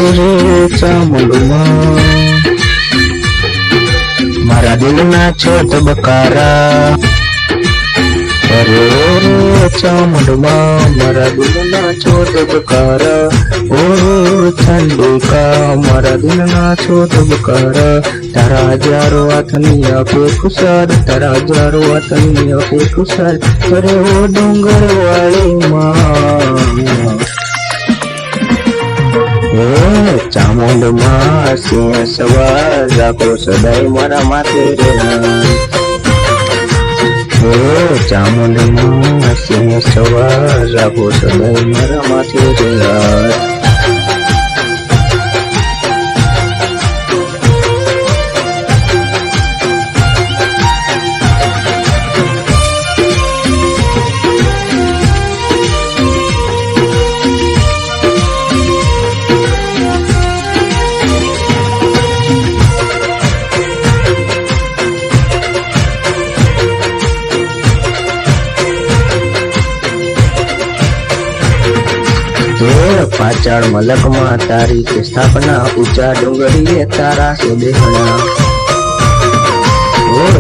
રે ચામુંડમાં મારા દિલના છો ધબકારા અરે રે ચામુંડમાં મારા દિલના છો ધબકારા ઓ ચંડિકા મારા દિલના છો ધબકારા તારા હજારો હાથની આપે ખુશાલ તારા હજારો હાથની આપે ખુશાલ અરે ઓ ડુંગર વાળી માં ચામુંડમાં સિંહ સવાર રાખો સદાય મારા માથે રે ચામુંડમાં સિંહ સવાર રાખો સદાય મારા માથે રે પાછળ મલકમાં તારી છે સ્થાપના ઊંચા ડુંગરીએ તારા છે દેહણા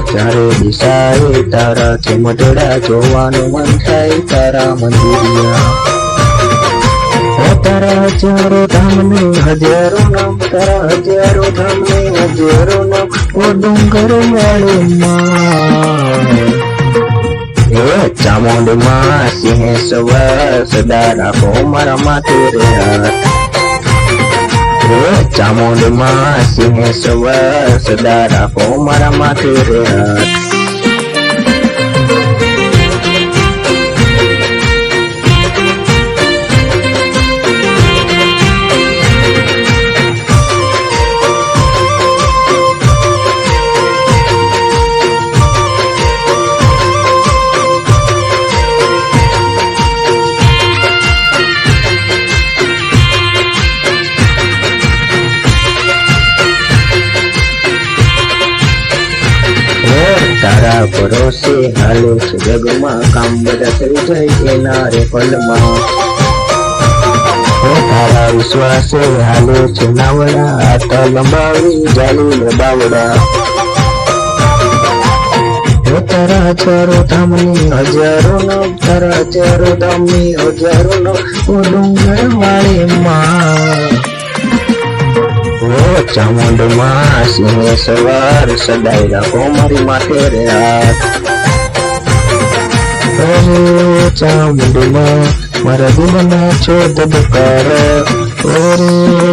ચારે દિશાએ તારા છે મઢડા જોવાનું મન થાય તારા મંદિરિયા તારા હજારો ધામને હજારો નામ તારા હજારો ધામને હજારો નામ ઓ ડુંગર વાળું ચામુંડમાં સિંહ સવાર સદા રાખો મારા માથે રે ચામુંડમાં સિંહ સવાર સદા રાખો મારા માથે રે તારા ભરોસે હાલે છે જગમાં કામ બધા થઈ જાય એના રે પલમાં તારા વિશ્વાસે હાલે છે નાવડા હાથ લંબાવી જાલી ને બાવડા તારા હજારો ધામની હજારો નો તારા હજારો ધામની હજારો નો ડુંગર વાળી માં ચામુંડમાં સિંહ સવાર સદાય રાખો મારી માથે રે ચામુંડમાં મારા દિલના છો ધબકારા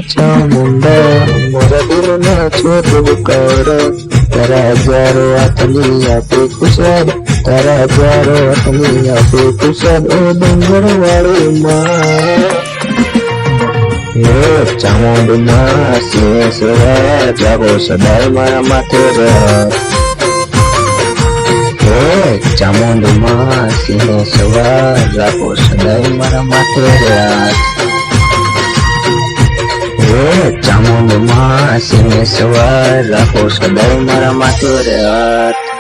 ચામુંડા મારા દિલના છો ધબકારા તારા હજારો હાથની આપે ખુશાલ તારા હજારો હાથની આપે ખુશાલ ઓ ડુંગર વાળી માં ચામુંડમાં સિંહ સવાર રાખો સદાય મારા માથે રે ચામુંડમાં સિંહ સવાર રાખો સદાય મારા માથે રે ચામુંડમાં સિંહ સવાર રાખો સદાય મારા માથે રે